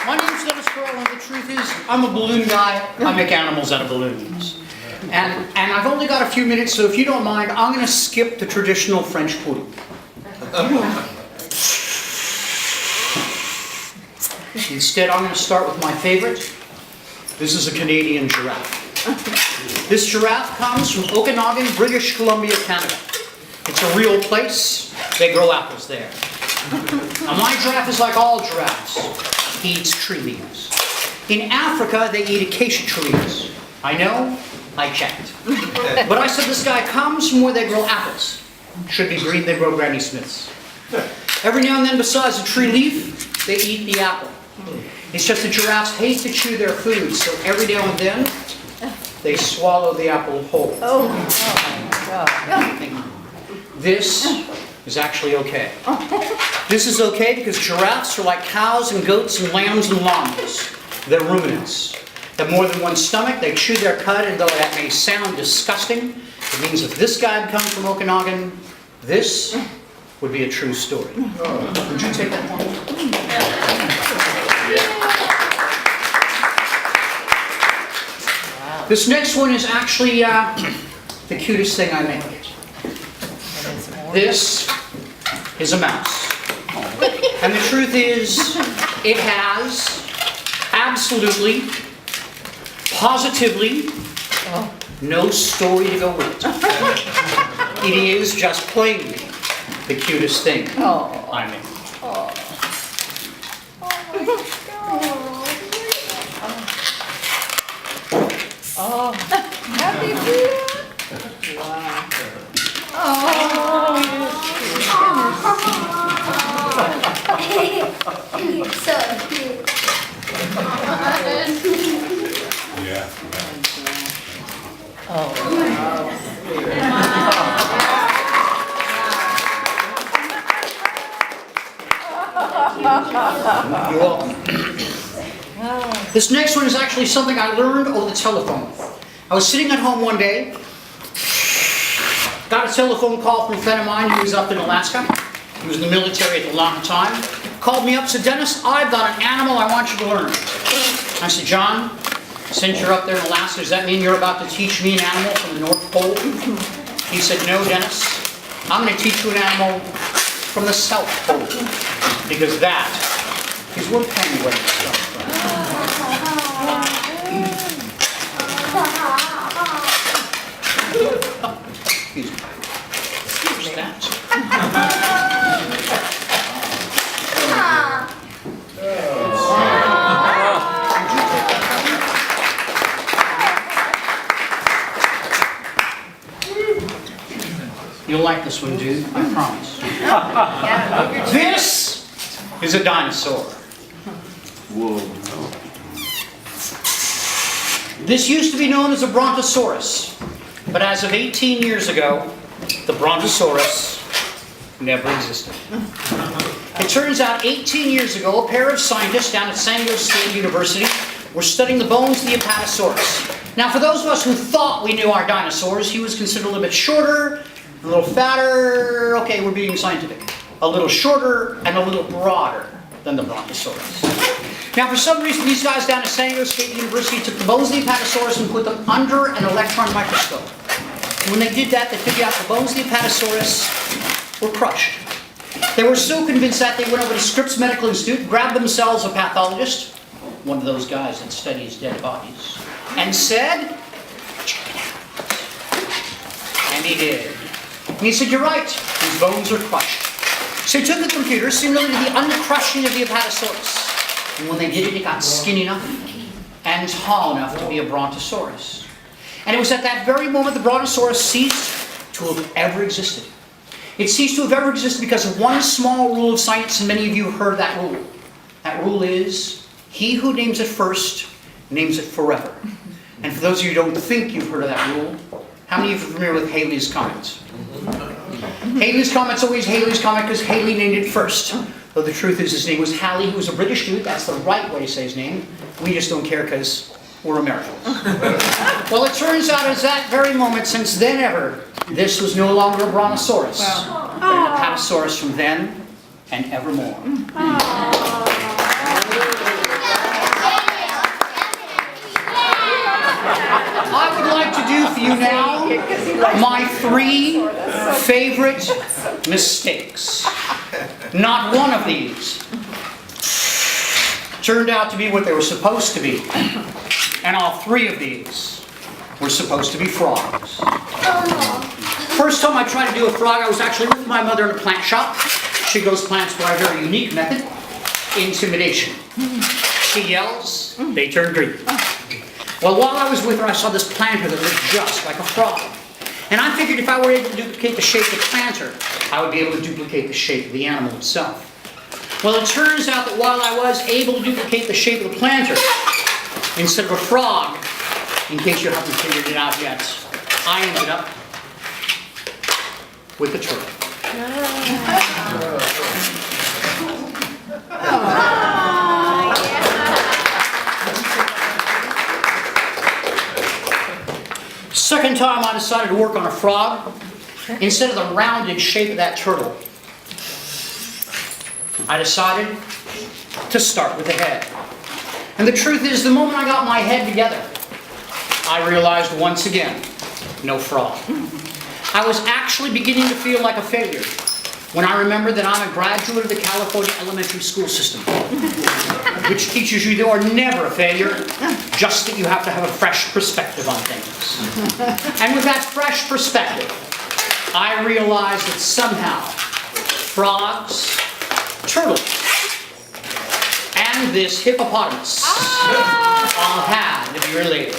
My name's Dennis Carroll, and the truth is, I'm a balloon guy. I make animals out of balloons. And I've only got a few minutes, so if you don't mind, I'm going to skip the traditional French pudding. Instead, I'm going to start with my favorite. This is a Canadian giraffe. This giraffe comes from Okanagan, British Columbia, Canada. It's a real place. They grow apples there. Now, my giraffe is like all giraffes. He eats tree leaves. In Africa, they eat acacia trees. I know, I checked. But I said this guy comes from where they grow apples. Should be green, they grow Granny Smiths. Every now and then, besides the tree leaf, they eat the apple. It's just the giraffes hate to chew their food, so every now and then, they swallow the apple whole. Oh my God. This is actually okay. This is okay because giraffes are like cows and goats and lambs and llamas. They're ruminants. They have more than one stomach. They chew their cud, and though that may sound disgusting, it means if this guy had come from Okanagan, this would be a true story. Would you take that one? This next one is actually the cutest thing I make. This is a mouse. And the truth is, it has absolutely, positively, no story to go with it. It is just plainly the cutest thing I make. Oh, happy Buddha! Wow. Oh, So cute. Yeah. oh, You're welcome. This next one is actually something I learned over the telephone. I was sitting at home one day, got a telephone call from a friend of mine who was up in Alaska. He was in the military at a long time. Called me up, said, Dennis, I've got an animal I want you to learn. I said, John, since you're up there in Alaska, does that mean you're about to teach me an animal from the North Pole? He said, no, Dennis, I'm going to teach you an animal from the South Pole. Because that is where penguins come from. Excuse me. Excuse that. You'll like this one, dude. I promise. This is a dinosaur. Whoa. This used to be known as a Brontosaurus, but as of 18 years ago, the Brontosaurus never existed. It turns out 18 years ago, a pair of scientists down at San Diego State University were studying the bones of the Apatosaurus. Now, for those of us who thought we knew our dinosaurs, he was considered a little bit shorter, a little fatter, okay, we're being scientific, a little shorter and a little broader than the Brontosaurus. Now, for some reason, these guys down at San Diego State University took the bones of the Apatosaurus and put them under an electron microscope. When they did that, they figured out the bones of the Apatosaurus were crushed. They were so convinced that they went over to Scripps Medical Institute, grabbed themselves a pathologist, one of those guys that studies dead bodies, and said, check it out. And he did. And he said, you're right, these bones are crushed. So he took the computer, simulated the uncrushing of the Apatosaurus. And when they did it, it got skinny enough and tall enough to be a Brontosaurus. And it was at that very moment the Brontosaurus ceased to have ever existed. It ceased to have ever existed because of one small rule of science, and many of you have heard that rule. That rule is, he who names it first, names it forever. And for those of you who don't think you've heard of that rule, how many of you are familiar with Halley's Comet? Halley's Comet's always Halley's Comet because Halley named it first. Though the truth is his name was Halley, who was a British dude. That's the right way to say his name. We just don't care because we're Americans. Well, it turns out at that very moment, since then ever, this was no longer a Brontosaurus, but an Apatosaurus from then and evermore. My 3 favorite mistakes. Not one of these turned out to be what they were supposed to be. And all 3 of these were supposed to be frogs. First time I tried to do a frog, I was actually with my mother in a plant shop. She grows plants by a very unique method, intimidation. She yells, they turn green. Well, while I was with her, I saw this planter that looked just like a frog. And I figured if I were able to duplicate the shape of the planter, I would be able to duplicate the shape of the animal itself. Well, it turns out that while I was able to duplicate the shape of the planter, instead of a frog, in case you haven't figured it out yet, I ended up with a turtle. Second time I decided to work on a frog, instead of the rounded shape of that turtle, I decided to start with the head. And the truth is, the moment I got my head together, I realized once again, no frog. I was actually beginning to feel like a failure when I remembered that I'm a graduate of the California elementary school system, which teaches you are never a failure, just that you have to have a fresh perspective on things. And with that fresh perspective, I realized that somehow frogs, turtles, and this hippopotamus all had to be related.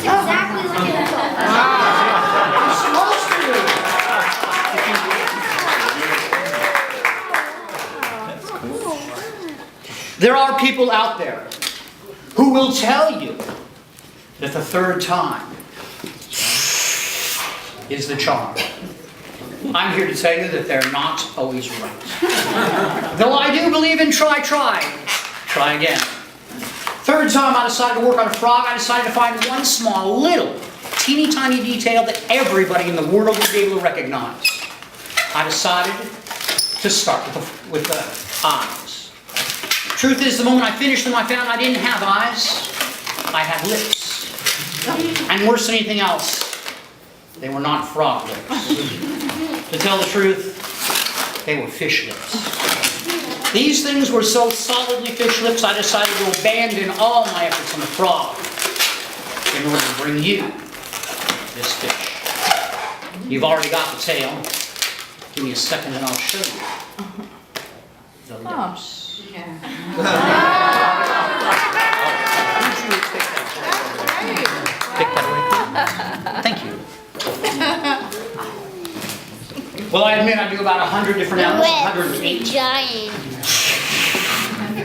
Exactly like a dog. There are people out there who will tell you that the third time is the charm. I'm here to tell you that they're not always right. Though I do believe in try again. Third time I decided to work on a frog, I decided to find one small, little, teeny tiny detail that everybody in the world would be able to recognize. I decided to start with the eyes. Truth is, the moment I finished them, I found I didn't have eyes. I had lips. And worse than anything else, they were not frog lips. To tell the truth, they were fish lips. These things were so solidly fish lips, I decided to abandon all my efforts on the frog in order to bring you this fish. You've already got the tail. Give me a second and I'll show you the lips. Take that away. Thank you. Well, I admit I do about 100 different animals, 108. Giant.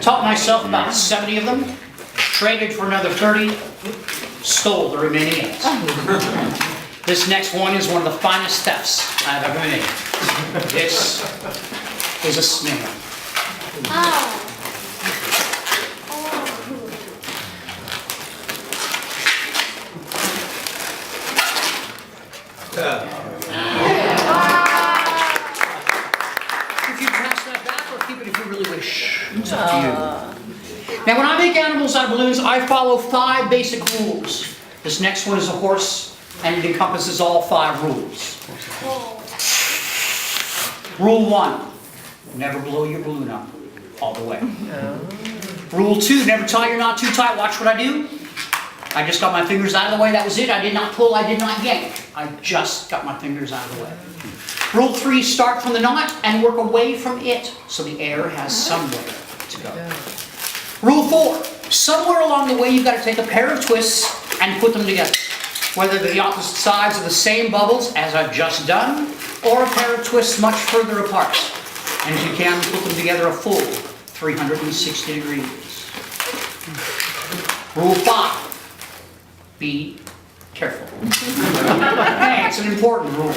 Taught myself about 70 of them, traded for another 30, stole the remaining 8. This next one is one of the finest thefts I've ever made. This is a snail. Oh. If you pass that back or keep it if you really wish. It's up to you. Now when I make animals out of balloons, I follow 5 basic rules. This next one is a horse, and it encompasses all 5 rules. Rule 1, never blow your balloon up all the way. Rule 2, never tie your knot too tight. Watch what I do. I just got my fingers out of the way, that was it. I did not pull, I did not yank. I just got my fingers out of the way. Rule 3, start from the knot and work away from it so the air has somewhere to go. Rule 4, somewhere along the way you've got to take a pair of twists and put them together. Whether they're the opposite sides of the same bubbles as I've just done, or a pair of twists much further apart. And if you can, put them together a full 360 degrees. Rule 5. Be careful. Hey, it's an important rule.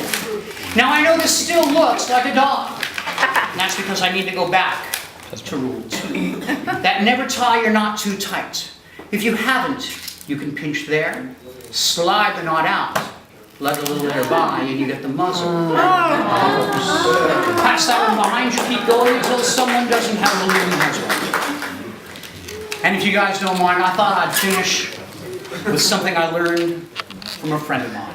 Now I know this still looks like a dog. And that's because I need to go back to rule 2. That never tie your knot too tight. If you haven't, you can pinch there, slide the knot out, let a little air by, and you get the muzzle. Pass that one behind you, keep going until someone doesn't have a little muzzle. And if you guys don't mind, I thought I'd finish with something I learned from a friend of mine.